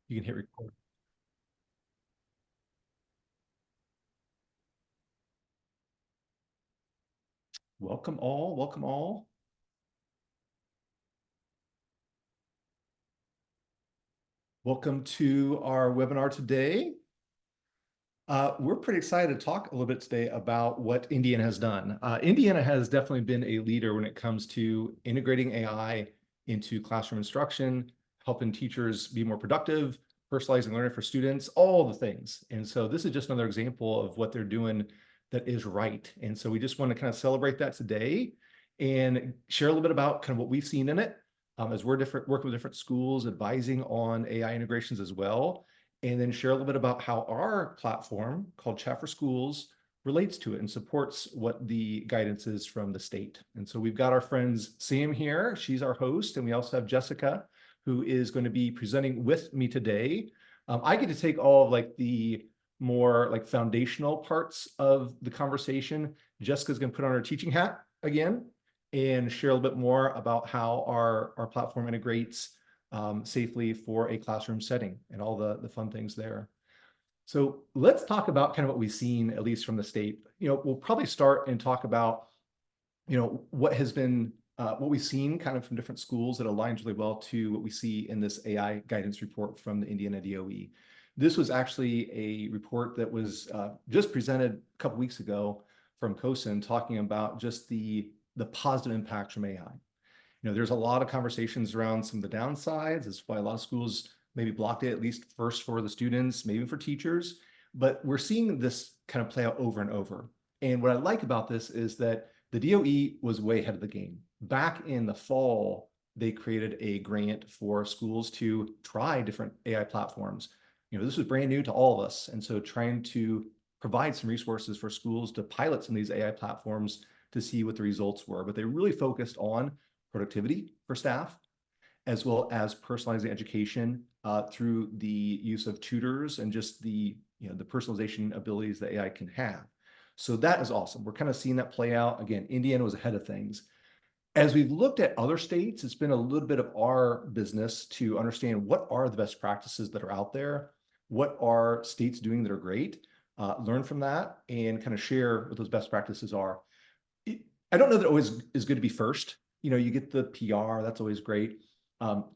You can hit record. Welcome all, welcome all. Welcome to our webinar today. We're pretty excited to talk a little bit today about what Indiana has done. Indiana has definitely been a leader when it comes to integrating AI into classroom instruction, helping teachers be more productive, personalizing learning for students, all the things. And so this is just another example of what they're doing that is right. And so we just want to kind of celebrate that today and share a little bit about kind of what we've seen in it, as we're working with different schools, advising on AI integrations as well, and then share a little bit about how our platform called Chat for Schools relates to it and supports what the guidance is from the state. And so we've got our friends Sam here, she's our host, and we also have Jessica, who is going to be presenting with me today. I get to take all of like the more like foundational parts of the conversation. Jessica's going to put on her teaching hat again and share a little bit more about how our platform integrates safely for a classroom setting and all the fun things there. So let's talk about kind of what we've seen, at least from the state. We'll probably start and talk about, what has been, what we've seen kind of from different schools that aligns really well to what we see in this AI guidance report from the Indiana DOE. This was actually a report that was just presented a couple weeks ago from COSN, talking about just the positive impacts from AI. There's a lot of conversations around some of the downsides. That's why a lot of schools maybe blocked it, at least first for the students, maybe for teachers. But we're seeing this kind of play out over and over. And what I like about this is that the DOE was way ahead of the game. Back in the fall, they created a grant for schools to try different AI platforms. This was brand new to all of us. And so trying to provide some resources for schools to pilot some of these AI platforms to see what the results were. But they really focused on productivity for staff, as well as personalizing education through the use of tutors and just the personalization abilities that AI can have. So that is awesome. We're kind of seeing that play out. Again, Indiana was ahead of things. As we've looked at other states, it's been a little bit of our business to understand what are the best practices that are out there, what are states doing that are great, learn from that, and kind of share what those best practices are. I don't know that it always is good to be first. You get the PR, that's always great.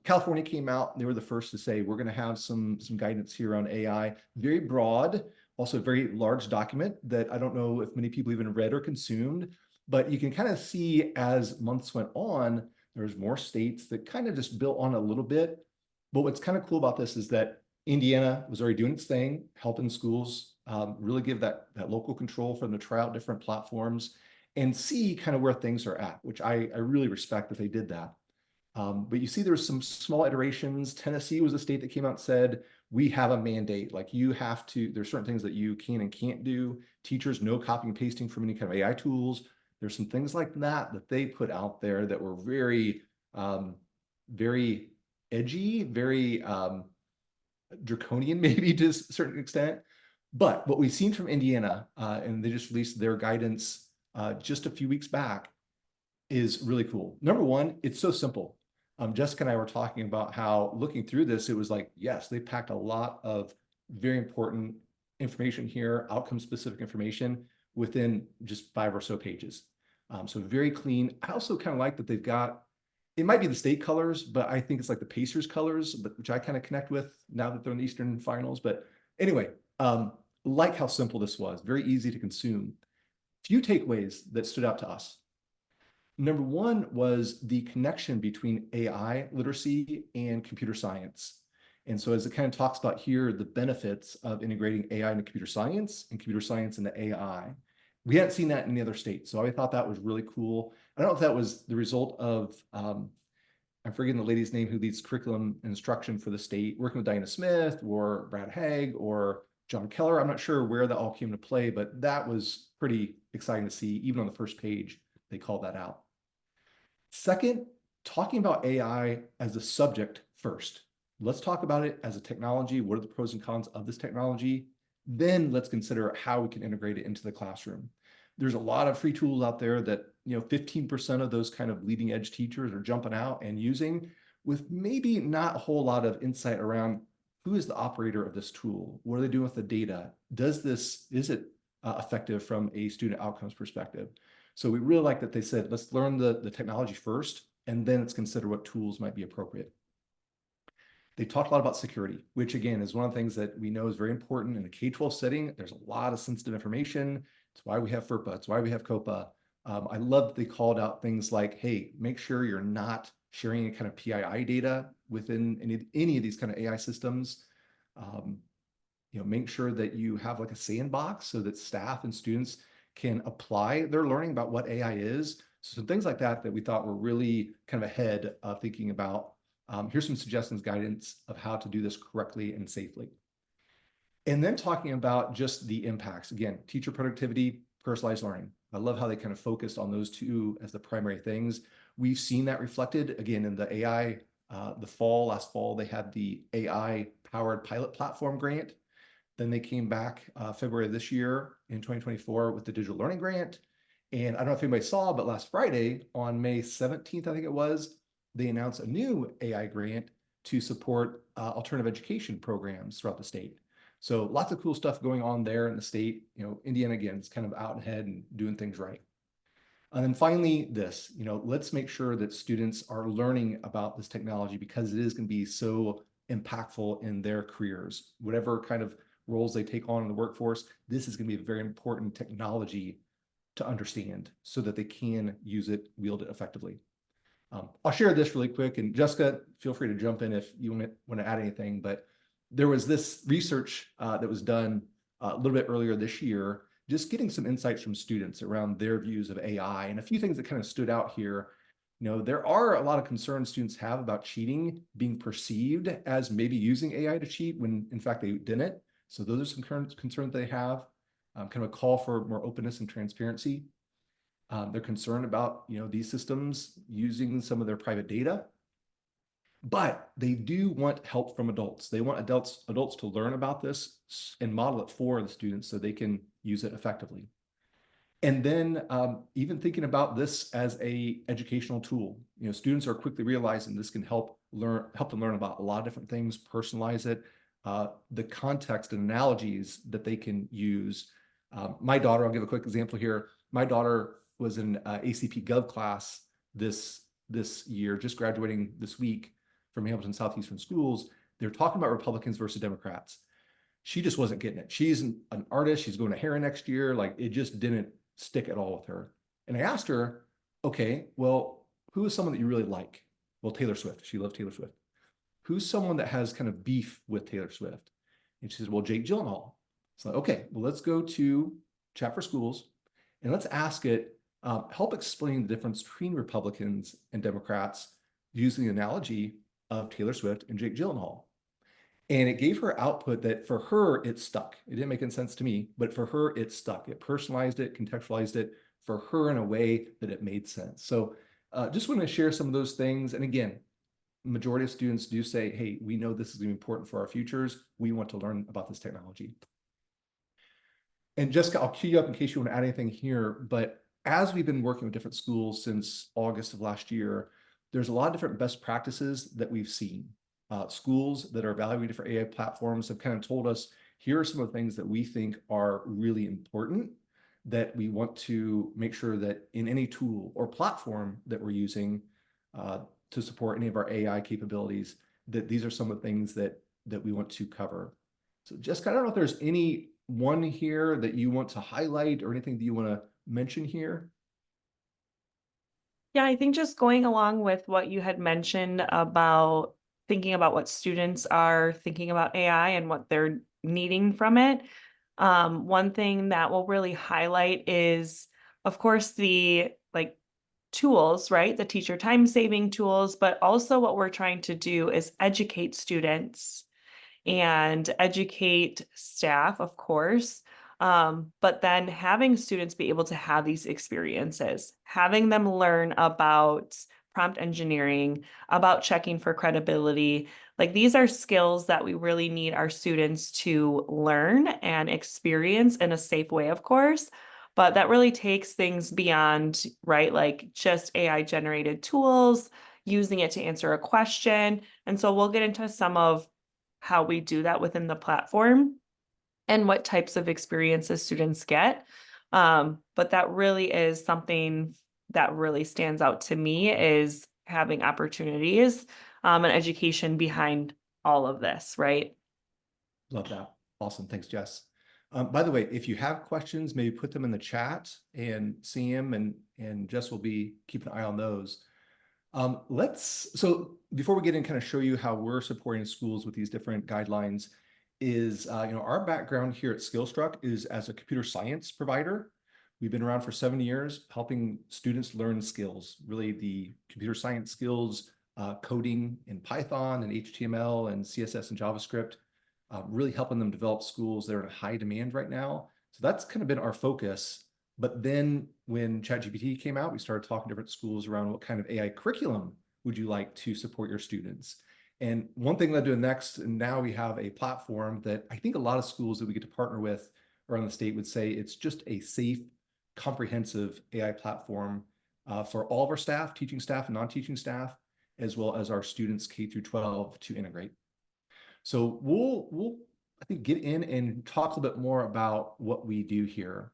California came out, they were the first to say, we're going to have some guidance here on AI, very broad, also a very large document that I don't know if many people even read or consumed, but you can kind of see as months went on, there's more states that kind of just built on a little bit. But what's kind of cool about this is that Indiana was already doing its thing, helping schools really give that local control for them to try out different platforms and see kind of where things are at, which I really respect that they did that. But you see there's some small iterations. Tennessee was a state that came out and said, we have a mandate, like you have to, there's certain things that you can and can't do. Teachers, no copying and pasting from any kind of AI tools. There's some things like that they put out there that were very, very edgy, very draconian maybe to a certain extent. But what we've seen from Indiana, and they just released their guidance just a few weeks back, is really cool. Number one, it's so simple. Jessica and I were talking about how looking through this, it was like, yes, they packed a lot of very important information here, outcome specific information within just 5 or so pages. So very clean. I also kind of like that they've got, it might be the state colors, but I think it's like the Pacers colors, which I kind of connect with now that they're in the Eastern Finals. But anyway, like how simple this was, very easy to consume. Few takeaways that stood out to us. Number one was the connection between AI literacy and computer science. And so as it kind of talks about here, the benefits of integrating AI into computer science and computer science into AI. We hadn't seen that in any other state. So I thought that was really cool. I don't know if that was the result of, I'm forgetting the lady's name who leads curriculum instruction for the state, working with Diana Smith or Brad Haig or John Keller. I'm not sure where that all came to play, but that was pretty exciting to see. Even on the first page, they called that out. Second, talking about AI as a subject first. Let's talk about it as a technology. What are the pros and cons of this technology? Then let's consider how we can integrate it into the classroom. There's a lot of free tools out there that 15% of those kind of leading edge teachers are jumping out and using, with maybe not a whole lot of insight around who is the operator of this tool? What are they doing with the data? Is it effective from a student outcomes perspective? So we really like that they said, let's learn the technology first, and then let's consider what tools might be appropriate. They talked a lot about security, which again is one of the things that we know is very important in a K-12 setting. There's a lot of sensitive information. It's why we have FERPA. It's why we have COPA. I love that they called out things like, hey, make sure you're not sharing any kind of PII data within any of these kind of AI systems. Make sure that you have like a sandbox so that staff and students can apply their learning about what AI is. So things like that we thought were really kind of ahead of thinking about, here's some suggestions, guidance of how to do this correctly and safely. And then talking about just the impacts, again, teacher productivity, personalized learning. I love how they kind of focused on those two as the primary things. We've seen that reflected again in the AI, last fall, they had the AI powered pilot platform grant. Then they came back February of this year in 2024 with the digital learning grant. And I don't know if anybody saw, but last Friday on May 17th, I think it was, they announced a new AI grant to support alternative education programs throughout the state. So lots of cool stuff going on there in the state. Indiana, again, is kind of out ahead and doing things right. And then finally, this, let's make sure that students are learning about this technology because it is going to be so impactful in their careers. Whatever kind of roles they take on in the workforce, this is going to be a very important technology to understand so that they can use it, wield it effectively. I'll share this really quick, and Jessica, feel free to jump in if you want to add anything, but there was this research that was done a little bit earlier this year, just getting some insights from students around their views of AI, and a few things that kind of stood out here. There are a lot of concerns students have about cheating being perceived as maybe using AI to cheat when in fact they didn't. So those are some current concerns they have, kind of a call for more openness and transparency. They're concerned about, these systems using some of their private data, but they do want help from adults. They want adults to learn about this and model it for the students so they can use it effectively. And then even thinking about this as a educational tool, students are quickly realizing this can help them learn about a lot of different things, personalize it, the context and analogies that they can use. My daughter, I'll give a quick example here. My daughter was in ACP Gov class this year, just graduating this week from Hamilton Southeastern Schools. They're talking about Republicans versus Democrats. She just wasn't getting it. She's an artist. She's going to Heron next year. Like, it just didn't stick at all with her. And I asked her, okay, well, who is someone that you really like? Well, Taylor Swift. She loved Taylor Swift. Who's someone that has kind of beef with Taylor Swift? And she says, well, Jake Gyllenhaal. So, okay, well, let's go to Chat for Schools and let's ask it, help explain the difference between Republicans and Democrats using the analogy of Taylor Swift and Jake Gyllenhaal. And it gave her output that for her, it stuck. It didn't make any sense to me, but for her, it stuck. It personalized it, contextualized it for her in a way that it made sense. So just want to share some of those things. And again, majority of students do say, hey, we know this is going to be important for our futures. We want to learn about this technology. And Jessica, I'll cue you up in case you want to add anything here, but as we've been working with different schools since August of last year, there's a lot of different best practices that we've seen. Schools that are evaluated for AI platforms have kind of told us, here are some of the things that we think are really important that we want to make sure that in any tool or platform that we're using to support any of our AI capabilities, that these are some of the things that we want to cover. So Jessica, I don't know if there's any one here that you want to highlight or anything that you want to mention here. Yeah, I think just going along with what you had mentioned about thinking about what students are thinking about AI and what they're needing from it. One thing that will really highlight is, of course, the tools, right? The teacher time saving tools, but also what we're trying to do is educate students and educate staff, of course. But then having students be able to have these experiences, having them learn about prompt engineering, about checking for credibility. Like, these are skills that we really need our students to learn and experience in a safe way, of course. But that really takes things beyond, right? Like just AI generated tools, using it to answer a question. And so we'll get into some of how we do that within the platform and what types of experiences students get. But that really is something that really stands out to me, is having opportunities and education behind all of this, right? Love that. Awesome. Thanks, Jess. By the way, if you have questions, maybe put them in the chat and see them, and Jess will be keeping an eye on those. So before we get in, kind of show you how we're supporting schools with these different guidelines is, our background here at Skillstruck is as a computer science provider. We've been around for 7 years, helping students learn skills, really the computer science skills, coding in Python and HTML and CSS and JavaScript, really helping them develop schools that are in high demand right now. So that's kind of been our focus. But then when ChatGPT came out, we started talking to different schools around what kind of AI curriculum would you like to support your students. And one thing led to the next, and now we have a platform that I think a lot of schools that we get to partner with around the state would say it's just a safe, comprehensive AI platform for all of our staff, teaching staff and non-teaching staff, as well as our students K through 12 to integrate. So we'll I think get in and talk a little bit more about what we do here.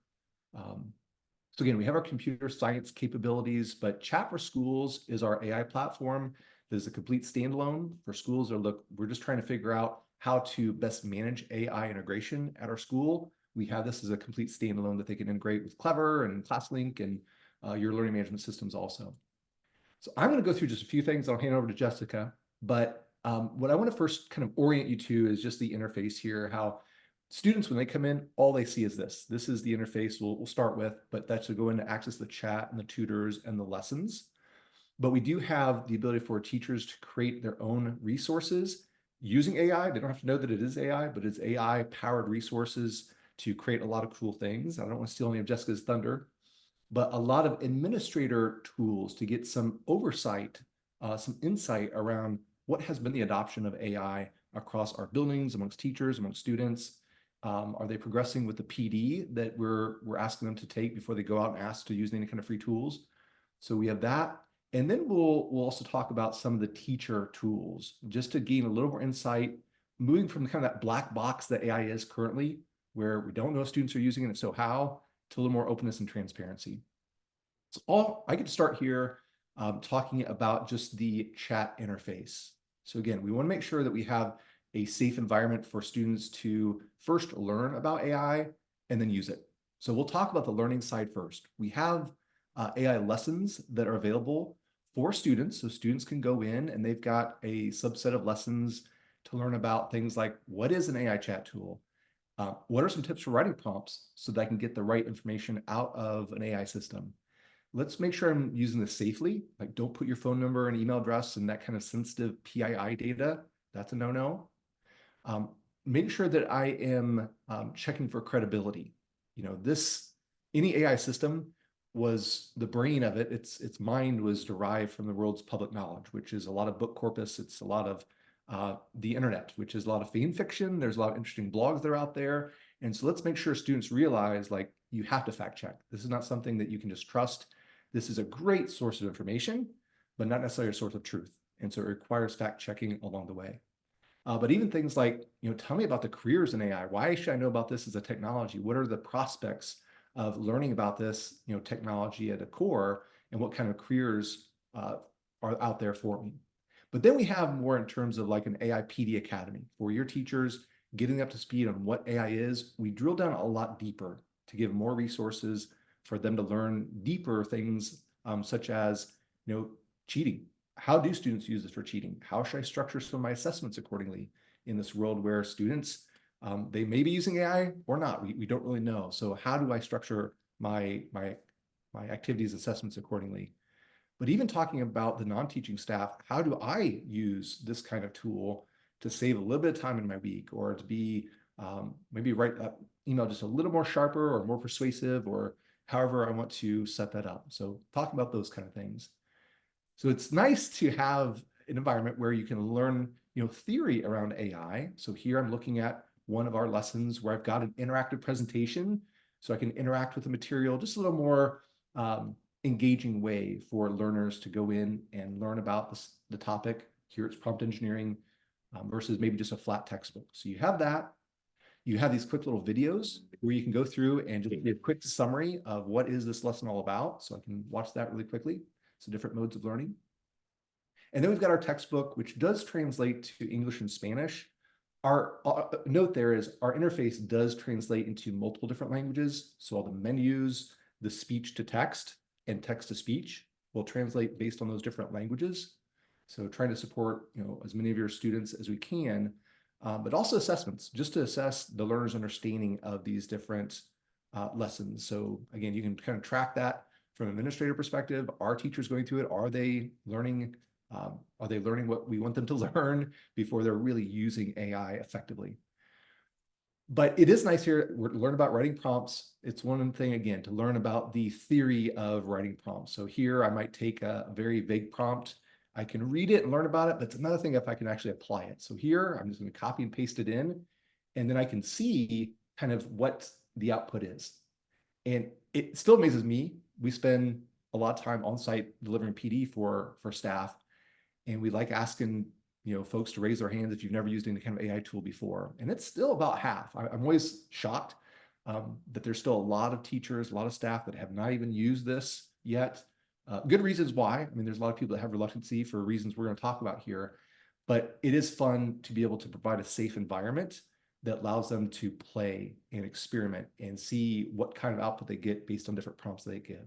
So again, we have our computer science capabilities, but Chat for Schools is our AI platform. That is a complete standalone for schools that look, we're just trying to figure out how to best manage AI integration at our school. We have this as a complete standalone that they can integrate with Clever and ClassLink and your learning management systems also. So I'm going to go through just a few things. I'll hand over to Jessica, but what I want to first kind of orient you to is just the interface here, how students, when they come in, all they see is this. This is the interface we'll start with, but that's to go in to access the chat and the tutors and the lessons. But we do have the ability for teachers to create their own resources using AI. They don't have to know that it is AI, but it's AI-powered resources to create a lot of cool things. I don't want to steal any of Jessica's thunder, but a lot of administrator tools to get some oversight, some insight around what has been the adoption of AI across our buildings, amongst teachers, amongst students. Are they progressing with the PD that we're asking them to take before they go out and ask to use any kind of free tools? So we have that. And then we'll also talk about some of the teacher tools, just to gain a little more insight, moving from kind of that black box that AI is currently, where we don't know if students are using it, and so how, to a little more openness and transparency. So I get to start here talking about just the chat interface. So again, we want to make sure that we have a safe environment for students to first learn about AI and then use it. So we'll talk about the learning side first. We have AI lessons that are available for students. So students can go in and they've got a subset of lessons to learn about things like, what is an AI chat tool? What are some tips for writing prompts so that I can get the right information out of an AI system? Let's make sure I'm using this safely. Like, don't put your phone number and email address and that kind of sensitive PII data. That's a no-no. Make sure that I am checking for credibility. Any AI system was the brain of it. Its mind was derived from the world's public knowledge, which is a lot of book corpus. It's a lot of the internet, which is a lot of fan fiction. There's a lot of interesting blogs that are out there. And so let's make sure students realize, like, you have to fact check. This is not something that you can just trust. This is a great source of information, but not necessarily a source of truth. And so it requires fact checking along the way. But even things like, tell me about the careers in AI. Why should I know about this as a technology? What are the prospects of learning about this, technology at a core, and what kind of careers are out there for me? But then we have more in terms of like an AI PD Academy for your teachers, getting up to speed on what AI is. We drill down a lot deeper to give more resources for them to learn deeper things, such as, cheating. How do students use this for cheating? How should I structure some of my assessments accordingly in this world where students, they may be using AI or not? We don't really know. So how do I structure my activities assessments accordingly? But even talking about the non-teaching staff, how do I use this kind of tool to save a little bit of time in my week, or to be maybe write that email just a little more sharper or more persuasive, or however I want to set that up. So talking about those kind of things. So it's nice to have an environment where you can learn, theory around AI. So here I'm looking at one of our lessons where I've got an interactive presentation, so I can interact with the material just a little more engaging way for learners to go in and learn about the topic. Here it's prompt engineering. versus maybe just a flat textbook. So you have that. You have these quick little videos where you can go through and just give a quick summary of what is this lesson all about. So I can watch that really quickly. So different modes of learning. And then we've got our textbook, which does translate to English and Spanish. Our note there is our interface does translate into multiple different languages. So all the menus, the speech to text and text to speech will translate based on those different languages. So trying to support, as many of your students as we can, but also assessments, just to assess the learner's understanding of these different lessons. So again, you can kind of track that from an administrator perspective. Are teachers going through it? Are they learning? Are they learning what we want them to learn before they're really using AI effectively? But it is nice here to learn about writing prompts. It's one thing, again, to learn about the theory of writing prompts. So here I might take a very vague prompt. I can read it and learn about it, but it's another thing if I can actually apply it. So here I'm just going to copy and paste it in, and then I can see kind of what the output is. And it still amazes me. We spend a lot of time on site delivering PD for staff, and we like asking folks to raise their hands if you've never used any kind of AI tool before. And it's still about half. I'm always shocked that there's still a lot of teachers, a lot of staff that have not even used this yet. Good reasons why. I mean, there's a lot of people that have reluctancy for reasons we're going to talk about here, but it is fun to be able to provide a safe environment that allows them to play and experiment and see what kind of output they get based on different prompts they give.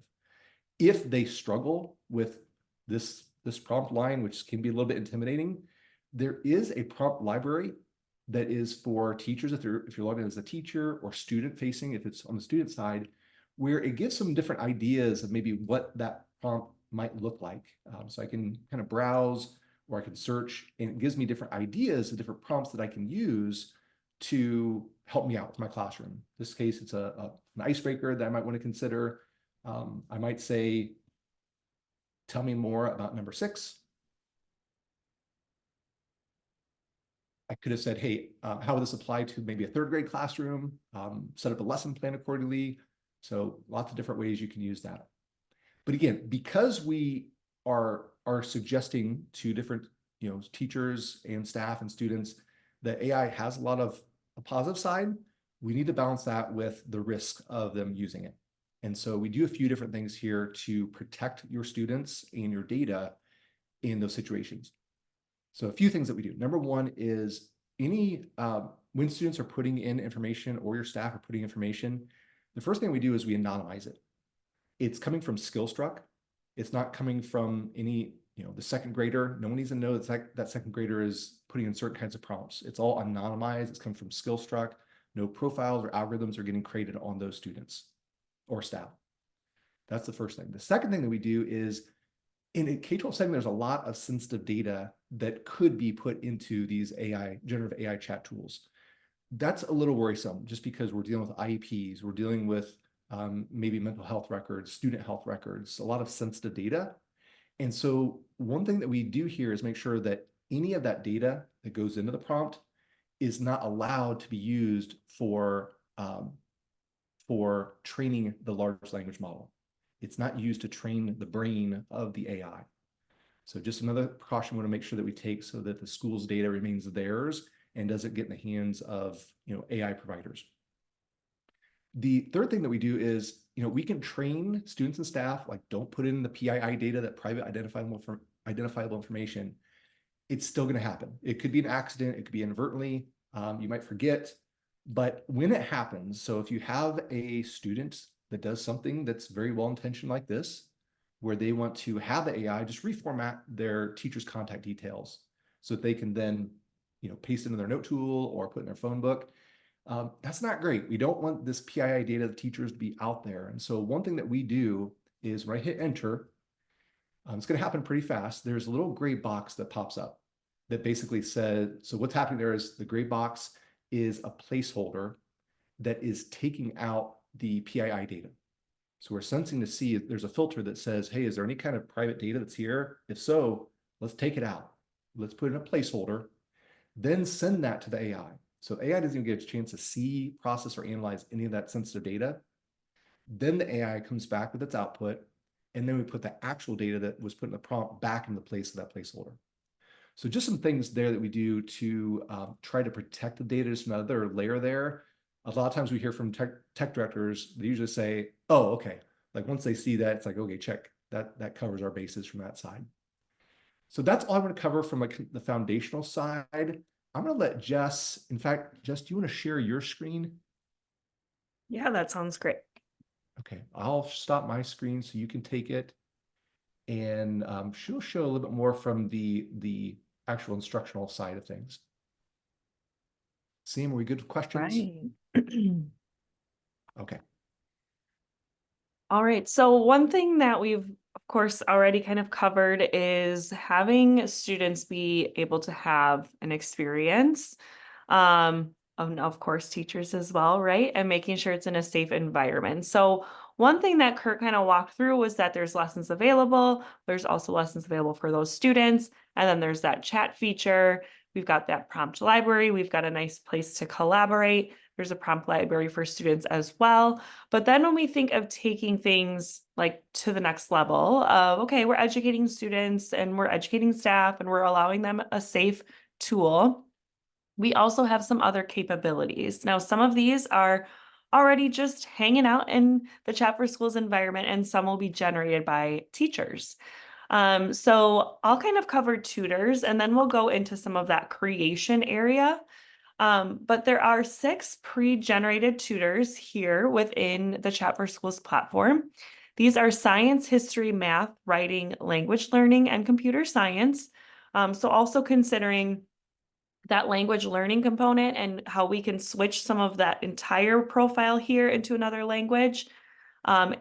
If they struggle with this prompt line, which can be a little bit intimidating, there is a prompt library that is for teachers if you're logged in as a teacher, or student facing if it's on the student side, where it gives some different ideas of maybe what that prompt might look like. So I can kind of browse, or I can search, and it gives me different ideas of different prompts that I can use to help me out with my classroom. In this case, it's an icebreaker that I might want to consider. I might say, tell me more about number 6. I could have said, hey, how would this apply to maybe a 3rd grade classroom? Set up a lesson plan accordingly. So lots of different ways you can use that. But again, because we are suggesting to different teachers and staff and students that AI has a lot of a positive side, we need to balance that with the risk of them using it. And so we do a few different things here to protect your students and your data in those situations. So a few things that we do. Number one is when students are putting in information, or your staff are putting information, the first thing we do is we anonymize it. It's coming from Skillstruck. It's not coming from any, the 2nd grader. No one needs to know that 2nd grader is putting in certain kinds of prompts. It's all anonymized. It's coming from Skillstruck. No profiles or algorithms are getting created on those students or staff. That's the first thing. The second thing that we do is, in a K-12 setting, there's a lot of sensitive data that could be put into these generative AI chat tools. That's a little worrisome, just because we're dealing with IEPs, we're dealing with maybe mental health records, student health records, a lot of sensitive data. And so one thing that we do here is make sure that any of that data that goes into the prompt is not allowed to be used for training the large language model. It's not used to train the brain of the AI. So just another precaution we want to make sure that we take, so that the school's data remains theirs and doesn't get in the hands of AI providers. The third thing that we do is, we can train students and staff, like, don't put in the PII data, that private identifiable information. It's still going to happen. It could be an accident. It could be inadvertently. You might forget. But when it happens, so if you have a student that does something that's very well-intentioned like this, where they want to have the AI just reformat their teacher's contact details so that they can then, paste into their note tool or put in their phone book, that's not great. We don't want this PII data of the teachers to be out there. And so one thing that we do is, when I hit enter, it's going to happen pretty fast. There's a little gray box that pops up that basically says, so what's happening there is the gray box is a placeholder that is taking out the PII data. So we're sensing to see if there's a filter that says, hey, is there any kind of private data that's here? If so, let's take it out. Let's put in a placeholder, then send that to the AI. So AI doesn't even get a chance to see, process, or analyze any of that sensitive data. Then the AI comes back with its output, and then we put the actual data that was put in the prompt back in the place of that placeholder. So just some things there that we do to try to protect the data. Just another layer there. A lot of times we hear from tech directors, they usually say, oh, okay. Like once they see that, it's like, okay, check. That covers our bases from that side. So that's all I'm going to cover from the foundational side. I'm going to let Jess, in fact, Jess, do you want to share your screen? Yeah, that sounds great. Okay, I'll stop my screen so you can take it. And she'll show a little bit more from the actual instructional side of things. Sam, are we good with questions? Right. Okay. All right. So one thing that we've, of course, already kind of covered is having students be able to have an experience. Of course, teachers as well, right? And making sure it's in a safe environment. So one thing that Kurt kind of walked through was that there's lessons available. There's also lessons available for those students. And then there's that chat feature. We've got that prompt library. We've got a nice place to collaborate. There's a prompt library for students as well. But then when we think of taking things like to the next level of, okay, we're educating students and we're educating staff and we're allowing them a safe tool, we also have some other capabilities. Now, some of these are already just hanging out in the Chat for Schools environment, and some will be generated by teachers. So I'll kind of cover tutors, and then we'll go into some of that creation area. But there are 6 pre-generated tutors here within the Chat for Schools platform. These are science, history, math, writing, language learning, and computer science. So also considering that language learning component and how we can switch some of that entire profile here into another language.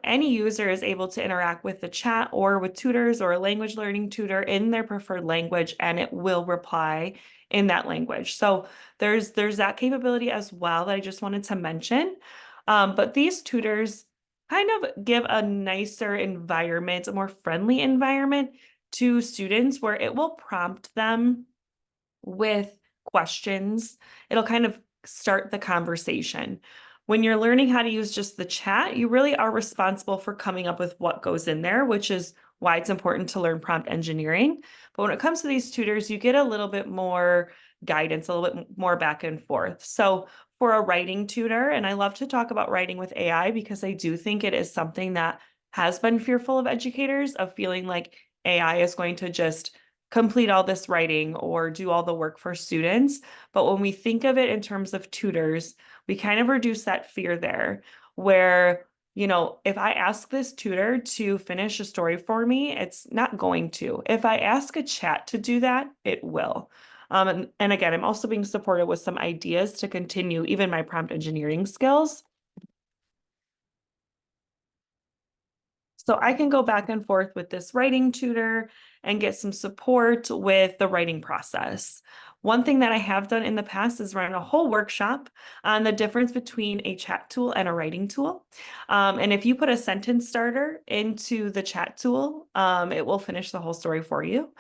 Any user is able to interact with the chat or with tutors or a language learning tutor in their preferred language, and it will reply in that language. So there's that capability as well that I just wanted to mention. But these tutors kind of give a nicer environment, a more friendly environment to students where it will prompt them with questions. It'll kind of start the conversation. When you're learning how to use just the chat, you really are responsible for coming up with what goes in there, which is why it's important to learn prompt engineering. But when it comes to these tutors, you get a little bit more guidance, a little bit more back and forth. So for a writing tutor, and I love to talk about writing with AI because I do think it is something that has been fearful of educators, of feeling like AI is going to just complete all this writing or do all the work for students. But when we think of it in terms of tutors, we kind of reduce that fear there where, if I ask this tutor to finish a story for me, it's not going to. If I ask a chat to do that, it will. And again, I'm also being supported with some ideas to continue even my prompt engineering skills. So I can go back and forth with this writing tutor and get some support with the writing process. One thing that I have done in the past is run a whole workshop on the difference between a chat tool and a writing tool. And if you put a sentence starter into the chat tool, it will finish the whole story for you.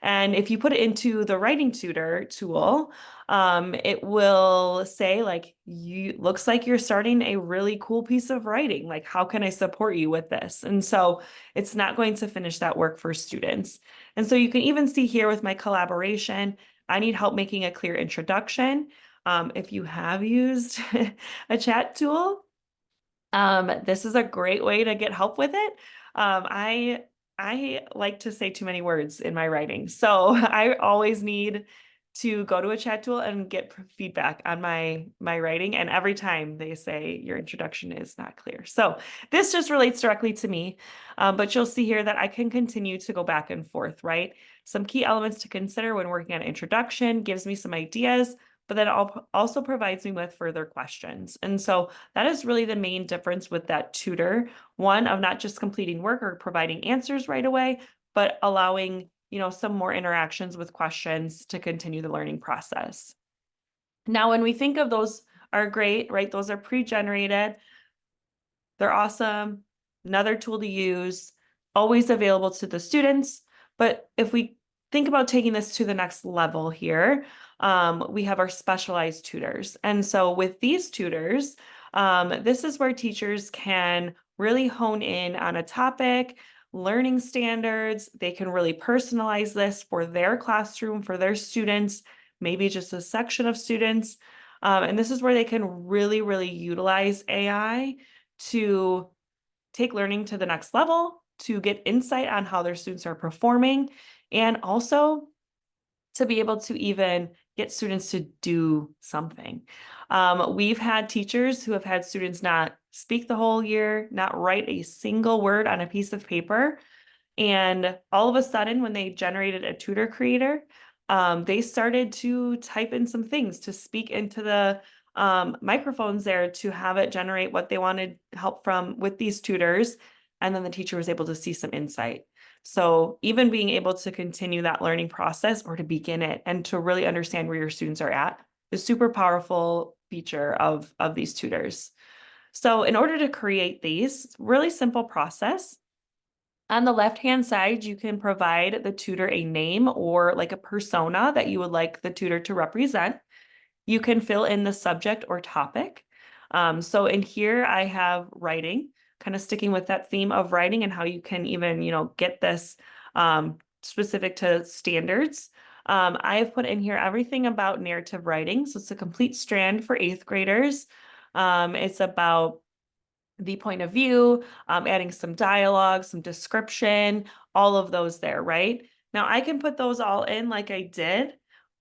And if you put it into the writing tutor tool, it will say like, looks like you're starting a really cool piece of writing. Like, how can I support you with this? And so it's not going to finish that work for students. And so you can even see here with my collaboration, I need help making a clear introduction. If you have used a chat tool, this is a great way to get help with it. I like to say too many words in my writing, so I always need to go to a chat tool and get feedback on my writing. And every time they say your introduction is not clear, so this just relates directly to me. But you'll see here that I can continue to go back and forth, right? Some key elements to consider when working on introduction, gives me some ideas, but then also provides me with further questions. And so that is really the main difference with that tutor, one of not just completing work or providing answers right away, but allowing, some more interactions with questions to continue the learning process. Now, when we think of those are great, right? Those are pre-generated. They're awesome. Another tool to use, always available to the students. But if we think about taking this to the next level here, we have our specialized tutors. And so with these tutors, this is where teachers can really hone in on a topic, learning standards. They can really personalize this for their classroom, for their students, maybe just a section of students. And this is where they can really, really utilize AI to take learning to the next level, to get insight on how their students are performing, and also to be able to even get students to do something. We've had teachers who have had students not speak the whole year, not write a single word on a piece of paper. And all of a sudden, when they generated a tutor creator, they started to type in some things to speak into the microphones there to have it generate what they wanted help from with these tutors. And then the teacher was able to see some insight. So even being able to continue that learning process or to begin it and to really understand where your students are at is super powerful feature of these tutors. So in order to create these, really simple process. On the left-hand side, you can provide the tutor a name or like a persona that you would like the tutor to represent. You can fill in the subject or topic. So in here, I have writing, kind of sticking with that theme of writing and how you can even, get this specific to standards. I've put in here everything about narrative writing. So it's a complete strand for 8th graders. It's about the point of view, adding some dialogue, some description, all of those there, right? Now I can put those all in like I did,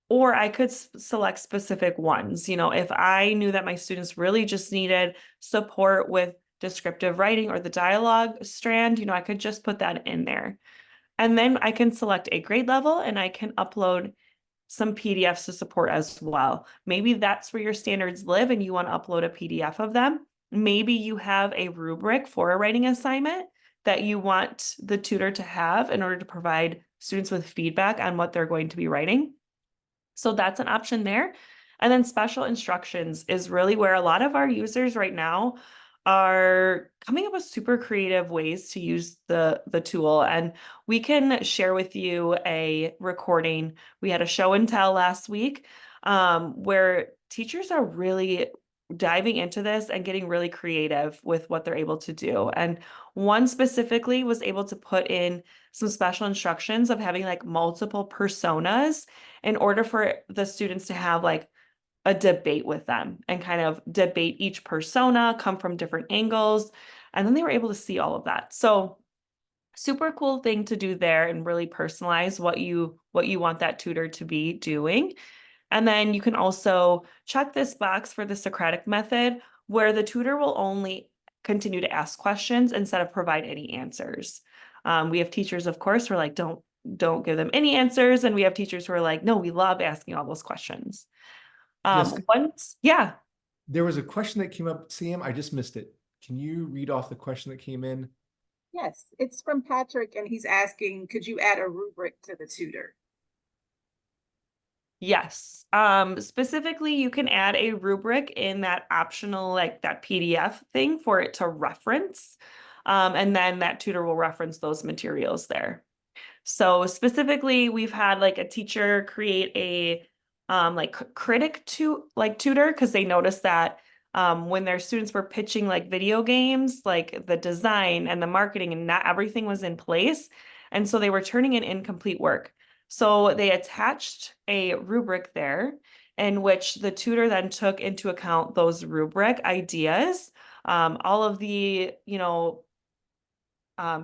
or I could select specific ones. If I knew that my students really just needed support with descriptive writing or the dialogue strand, I could just put that in there. And then I can select a grade level and I can upload some PDFs to support as well. Maybe that's where your standards live and you want to upload a PDF of them. Maybe you have a rubric for a writing assignment that you want the tutor to have in order to provide students with feedback on what they're going to be writing. So that's an option there. And then special instructions is really where a lot of our users right now are coming up with super creative ways to use the tool. And we can share with you a recording. We had a show and tell last week where teachers are really diving into this and getting really creative with what they're able to do. And one specifically was able to put in some special instructions of having like multiple personas in order for the students to have like a debate with them and kind of debate each persona, come from different angles. And then they were able to see all of that. So super cool thing to do there and really personalize what you want that tutor to be doing. And then you can also check this box for the Socratic method, where the tutor will only continue to ask questions instead of provide any answers. We have teachers, of course, who are like, don't give them any answers. And we have teachers who are like, no, we love asking all those questions. Jessica, Yeah. there was a question that came up, Sam. I just missed it. Can you read off the question that came in? Yes, it's from Patrick, and he's asking, could you add a rubric to the tutor? Yes. Specifically, you can add a rubric in that optional, like that PDF thing for it to reference. And then that tutor will reference those materials there. So specifically, we've had like a teacher create a like critic to like tutor because they noticed that when their students were pitching like video games, like the design and the marketing and not everything was in place. And so they were turning in incomplete work. So they attached a rubric there in which the tutor then took into account those rubric ideas, all of the,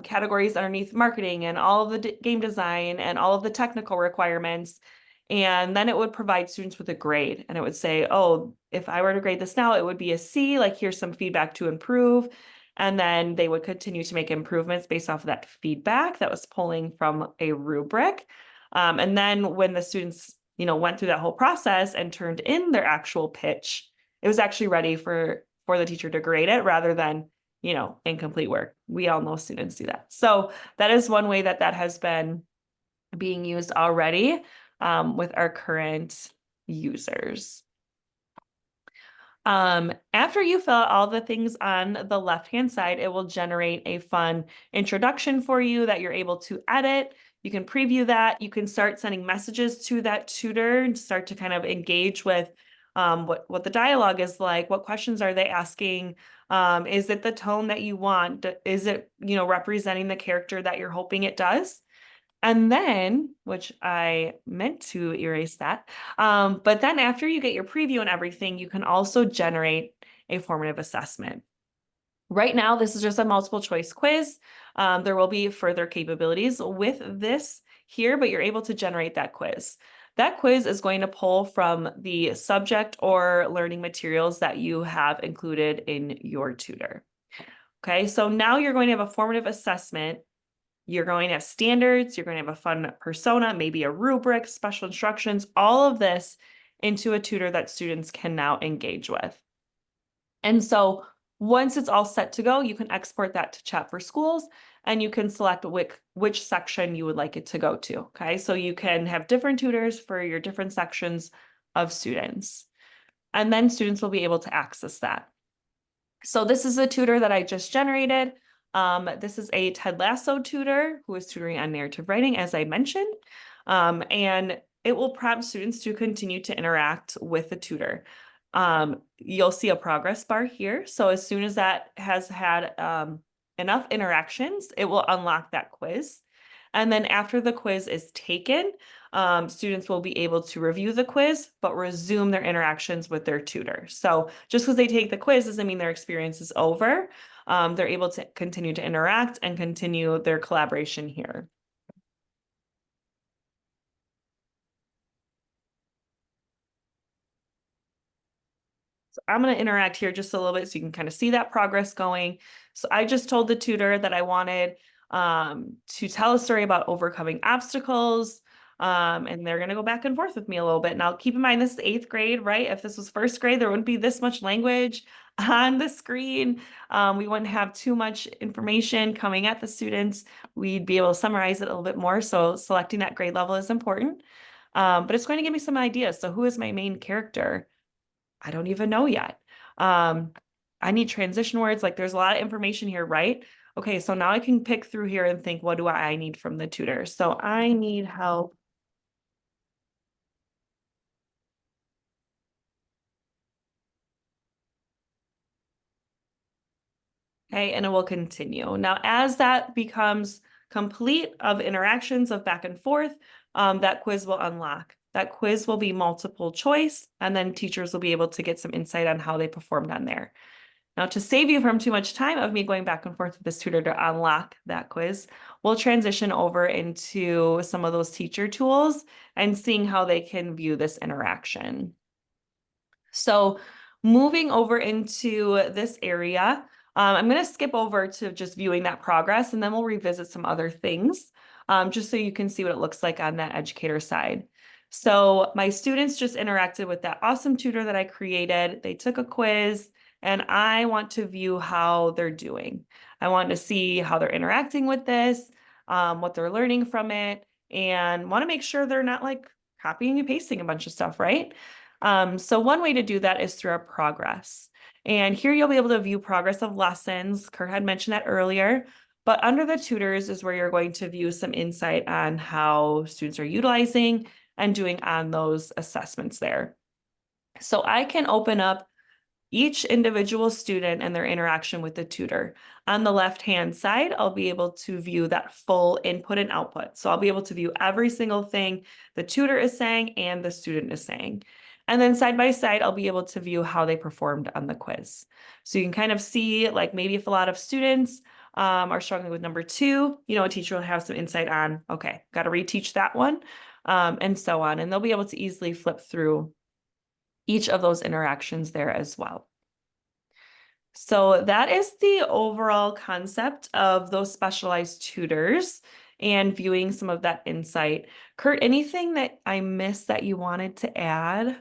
categories underneath marketing and all of the game design and all of the technical requirements. And then it would provide students with a grade and it would say, oh, if I were to grade this now, it would be a C, like here's some feedback to improve. And then they would continue to make improvements based off of that feedback that was pulling from a rubric. And then when the students, went through that whole process and turned in their actual pitch, it was actually ready for the teacher to grade it rather than incomplete work. We all know students do that. So that is one way that has been being used already with our current users. After you fill out all the things on the left-hand side, it will generate a fun introduction for you that you're able to edit. You can preview that. You can start sending messages to that tutor and start to kind of engage with what the dialogue is like, what questions are they asking? Is it the tone that you want? Is it, representing the character that you're hoping it does? And then, which I meant to erase that, but then after you get your preview and everything, you can also generate a formative assessment. Right now, this is just a multiple choice quiz. There will be further capabilities with this here, but you're able to generate that quiz. That quiz is going to pull from the subject or learning materials that you have included in your tutor. Okay, so now you're going to have a formative assessment. You're going to have standards, you're going to have a fun persona, maybe a rubric, special instructions, all of this into a tutor that students can now engage with. And so once it's all set to go, you can export that to Chat for Schools and you can select which section you would like it to go to. Okay, so you can have different tutors for your different sections of students. And then students will be able to access that. So this is a tutor that I just generated. This is a Ted Lasso tutor who is tutoring on narrative writing, as I mentioned, and it will prompt students to continue to interact with the tutor. You'll see a progress bar here. So as soon as that has had enough interactions, it will unlock that quiz. And then after the quiz is taken, students will be able to review the quiz, but resume their interactions with their tutor. So just because they take the quiz doesn't mean their experience is over. They're able to continue to interact and continue their collaboration here. So I'm going to interact here just a little bit so you can kind of see that progress going. So I just told the tutor that I wanted to tell a story about overcoming obstacles. And they're going to go back and forth with me a little bit. Now, keep in mind, this is 8th grade, right? If this was 1st grade, there wouldn't be this much language on the screen. We wouldn't have too much information coming at the students. We'd be able to summarize it a little bit more. So selecting that grade level is important. But it's going to give me some ideas. So who is my main character? I don't even know yet. I need transition words. Like there's a lot of information here, right? Okay, so now I can pick through here and think, what do I need from the tutor? So I need help. Okay, and it will continue. Now, as that becomes complete of interactions of back and forth, that quiz will unlock. That quiz will be multiple choice, and then teachers will be able to get some insight on how they performed on there. Now, to save you from too much time of me going back and forth with this tutor to unlock that quiz, we'll transition over into some of those teacher tools and seeing how they can view this interaction. So moving over into this area, I'm going to skip over to just viewing that progress, and then we'll revisit some other things, just so you can see what it looks like on that educator side. So my students just interacted with that awesome tutor that I created. They took a quiz, and I want to view how they're doing. I want to see how they're interacting with this, what they're learning from it, and want to make sure they're not like copying and pasting a bunch of stuff, right? So one way to do that is through our progress. And here you'll be able to view progress of lessons. Kurt had mentioned that earlier, but under the tutors is where you're going to view some insight on how students are utilizing and doing on those assessments there. So I can open up each individual student and their interaction with the tutor. On the left-hand side, I'll be able to view that full input and output. So I'll be able to view every single thing the tutor is saying and the student is saying. And then side by side, I'll be able to view how they performed on the quiz. So you can kind of see, like maybe if a lot of students are struggling with number 2, a teacher will have some insight on, okay, got to reteach that one, and so on. And they'll be able to easily flip through each of those interactions there as well. So that is the overall concept of those specialized tutors and viewing some of that insight. Kurt, anything that I missed that you wanted to add?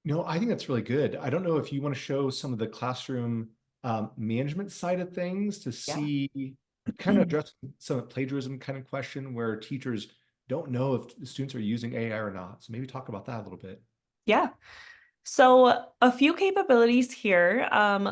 No, I think that's really good. I don't know if you want to show some of the classroom management side of things to see, kind of address some plagiarism kind of question where teachers don't know if the students are using AI or not. So maybe talk about that a little bit. Yeah. So a few capabilities here,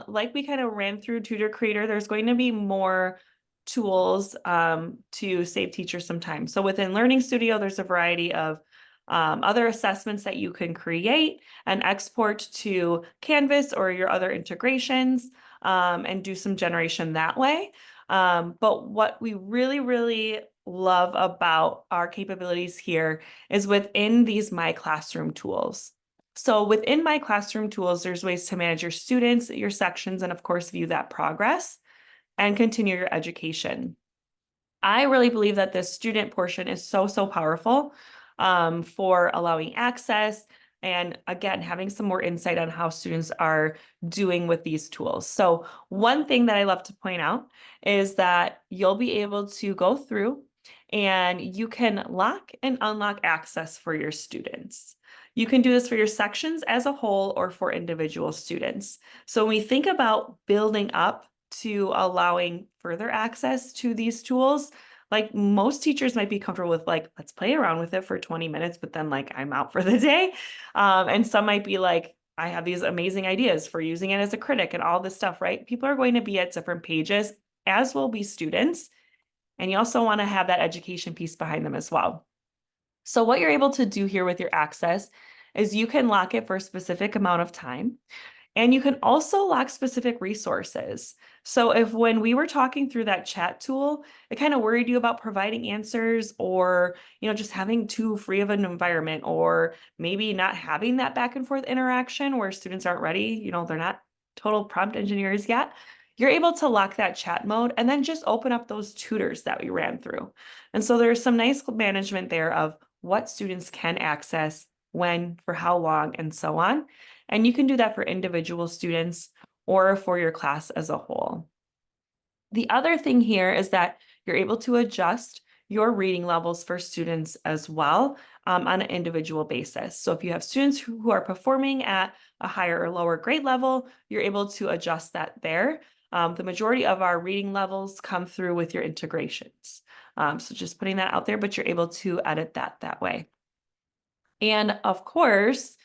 like we kind of ran through Tutor Creator, there's going to be more tools to save teachers some time. So within Learning Studio, there's a variety of other assessments that you can create and export to Canvas or your other integrations, and do some generation that way. But what we really, really love about our capabilities here is within these My Classroom tools. So within My Classroom tools, there's ways to manage your students, your sections, and of course, view that progress and continue your education. I really believe that this student portion is so, so powerful for allowing access and again, having some more insight on how students are doing with these tools. So one thing that I love to point out is that you'll be able to go through and you can lock and unlock access for your students. You can do this for your sections as a whole or for individual students. So when we think about building up to allowing further access to these tools, like most teachers might be comfortable with like, let's play around with it for 20 minutes, but then like I'm out for the day. And some might be like, I have these amazing ideas for using it as a critic and all this stuff, right? People are going to be at different pages, as will be students. And you also want to have that education piece behind them as well. So what you're able to do here with your access is you can lock it for a specific amount of time. And you can also lock specific resources. So if when we were talking through that chat tool, it kind of worried you about providing answers or, just having too free of an environment or maybe not having that back and forth interaction where students aren't ready, they're not total prompt engineers yet, you're able to lock that chat mode and then just open up those tutors that we ran through. And so there's some nice management there of what students can access, when, for how long, and so on. And you can do that for individual students or for your class as a whole. The other thing here is that you're able to adjust your reading levels for students as well on an individual basis. So if you have students who are performing at a higher or lower grade level, you're able to adjust that there. The majority of our reading levels come through with your integrations. So just putting that out there, but you're able to edit that way. And of course,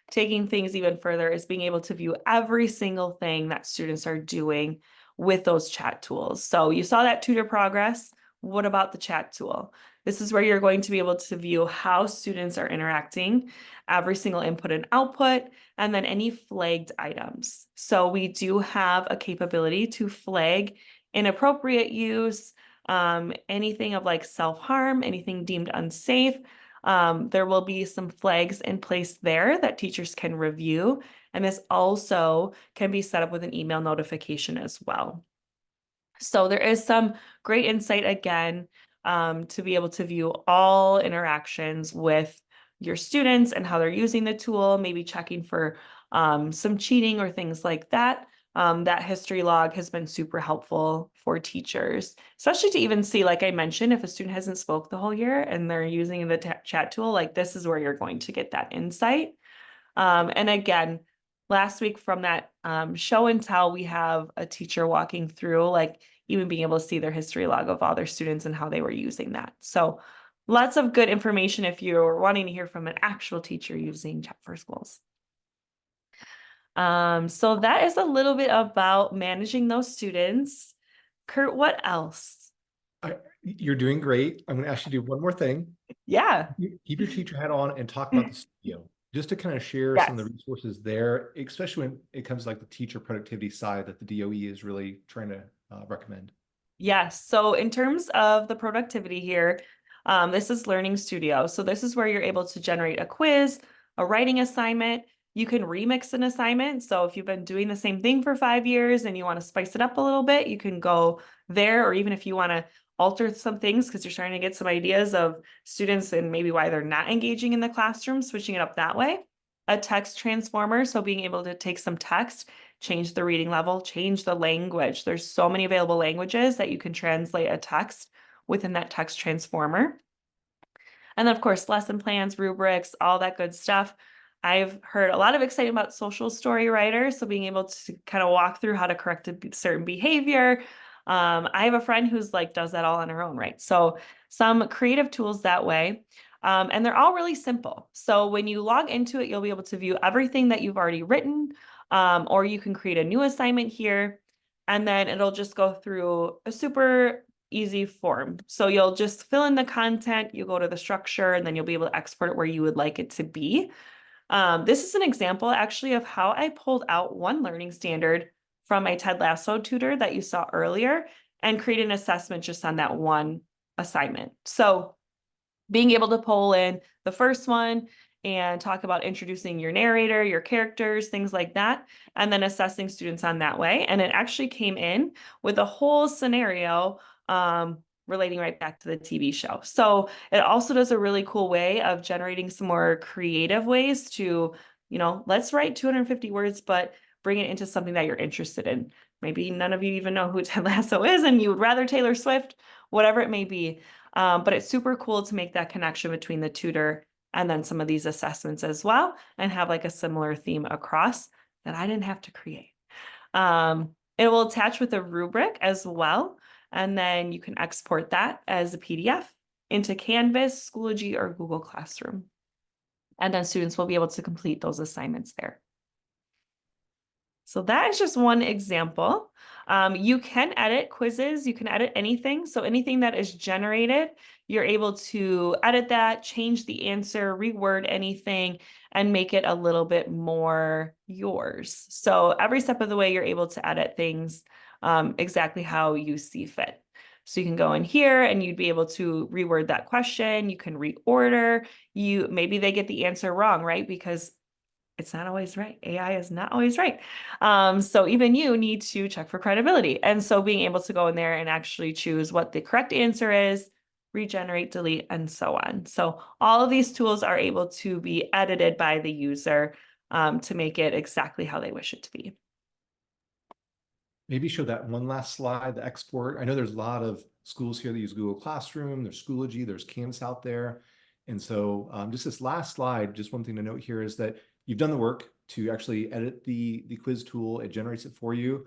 taking things even further is being able to view every single thing that students are doing with those chat tools. So you saw that tutor progress. What about the chat tool? This is where you're going to be able to view how students are interacting, every single input and output, and then any flagged items. So we do have a capability to flag inappropriate use, anything of like self-harm, anything deemed unsafe. There will be some flags in place there that teachers can review, and this also can be set up with an email notification as well. So there is some great insight again to be able to view all interactions with your students and how they're using the tool, maybe checking for some cheating or things like that. That history log has been super helpful for teachers, especially to even see, like I mentioned, if a student hasn't spoke the whole year and they're using the chat tool, like this is where you're going to get that insight. And again, last week from that show and tell, we have a teacher walking through, like even being able to see their history log of all their students and how they were using that. So lots of good information if you're wanting to hear from an actual teacher using Chat4Schools. So that is a little bit about managing those students. Kurt, what else? You're doing great. I'm going to ask you to do one more thing. Yeah. Keep your teacher hat on and talk about the studio, just to kind of share some of the resources there, especially when it comes to like the teacher productivity side that the DOE is really trying to recommend. Yes. So in terms of the productivity here, this is Learning Studio. So this is where you're able to generate a quiz, a writing assignment. You can remix an assignment. So if you've been doing the same thing for 5 years and you want to spice it up a little bit, you can go there. Or even if you want to alter some things because you're trying to get some ideas of students and maybe why they're not engaging in the classroom, switching it up that way. A text transformer. So being able to take some text, change the reading level, change the language. There's so many available languages that you can translate a text within that text transformer. And then of course, lesson plans, rubrics, all that good stuff. I've heard a lot of excitement about social story writers. So being able to kind of walk through how to correct a certain behavior. I have a friend who's like, does that all on her own, right? So some creative tools that way. And they're all really simple. So when you log into it, you'll be able to view everything that you've already written, or you can create a new assignment here. And then it'll just go through a super easy form. So you'll just fill in the content, you go to the structure, and then you'll be able to export it where you would like it to be. This is an example actually of how I pulled out one learning standard from my Ted Lasso tutor that you saw earlier and create an assessment just on that one assignment. So being able to pull in the first one and talk about introducing your narrator, your characters, things like that, and then assessing students on that way. And it actually came in with a whole scenario relating right back to the TV show. So it also does a really cool way of generating some more creative ways to, let's write 250 words, but bring it into something that you're interested in. Maybe none of you even know who Ted Lasso is and you would rather Taylor Swift, whatever it may be. But it's super cool to make that connection between the tutor and then some of these assessments as well, and have like a similar theme across that I didn't have to create. It will attach with a rubric as well, and then you can export that as a PDF into Canvas, Schoology, or Google Classroom. And then students will be able to complete those assignments there. So that is just one example. You can edit quizzes, you can edit anything. So anything that is generated, you're able to edit that, change the answer, reword anything, and make it a little bit more yours. So every step of the way, you're able to edit things exactly how you see fit. So you can go in here and you'd be able to reword that question. You can reorder. Maybe they get the answer wrong, right? Because it's not always right. AI is not always right. So even you need to check for credibility. And so being able to go in there and actually choose what the correct answer is, regenerate, delete, and so on. So all of these tools are able to be edited by the user to make it exactly how they wish it to be. Maybe show that one last slide, the export. I know there's a lot of schools here that use Google Classroom, there's Schoology, there's Canvas out there. And so just this last slide, just one thing to note here is that you've done the work to actually edit the quiz tool. It generates it for you.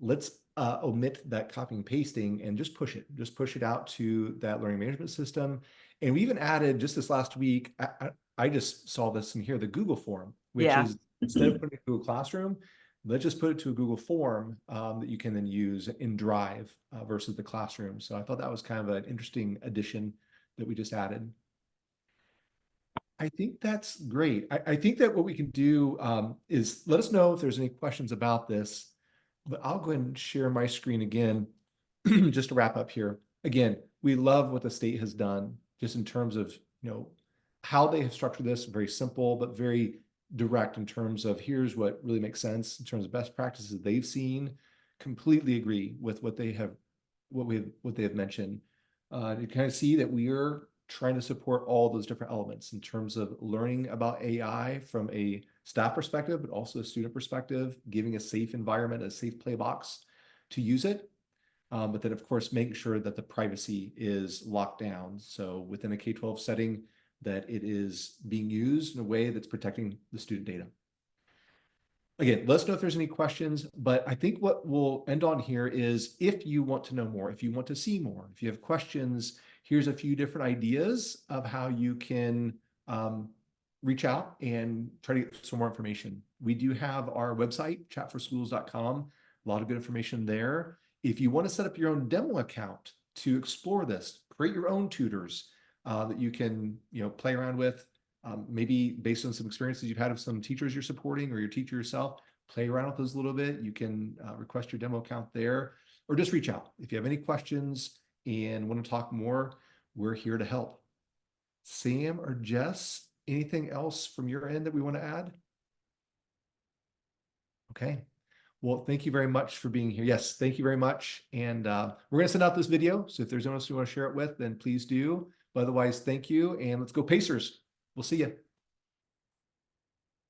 Let's omit that copying and pasting and just push it. Just push it out to that learning management system. And we even added just this last week, I just saw this in here, the Google form, which is instead of putting it in Google Classroom, let's just put it to a Google form that you can then use in Drive versus the Classroom. So I thought that was kind of an interesting addition that we just added. I think that's great. I think that what we can do is let us know if there's any questions about this, but I'll go ahead and share my screen again, just to wrap up here. Again, we love what the state has done just in terms of, how they have structured this, very simple, but very direct in terms of here's what really makes sense in terms of best practices they've seen. Completely agree with what they have mentioned. You kind of see that we are trying to support all those different elements in terms of learning about AI from a staff perspective, but also a student perspective, giving a safe environment, a safe play box to use it. But then of course, making sure that the privacy is locked down. So within a K-12 setting, that it is being used in a way that's protecting the student data. Again, let us know if there's any questions, but I think what we'll end on here is if you want to know more, if you want to see more, if you have questions, here's a few different ideas of how you can reach out and try to get some more information. We do have our website, chatforschools.com, a lot of good information there. If you want to set up your own demo account to explore this, create your own tutors that you can play around with, maybe based on some experiences you've had of some teachers you're supporting or your teacher yourself, play around with those a little bit. You can request your demo account there, or just reach out. If you have any questions and want to talk more, we're here to help. Sam or Jess, anything else from your end that we want to add? Okay. Well, thank you very much for being here. Yes, thank you very much. And we're going to send out this video. So if there's anyone else you want to share it with, then please do. But otherwise, thank you. And let's go Pacers. We'll see you.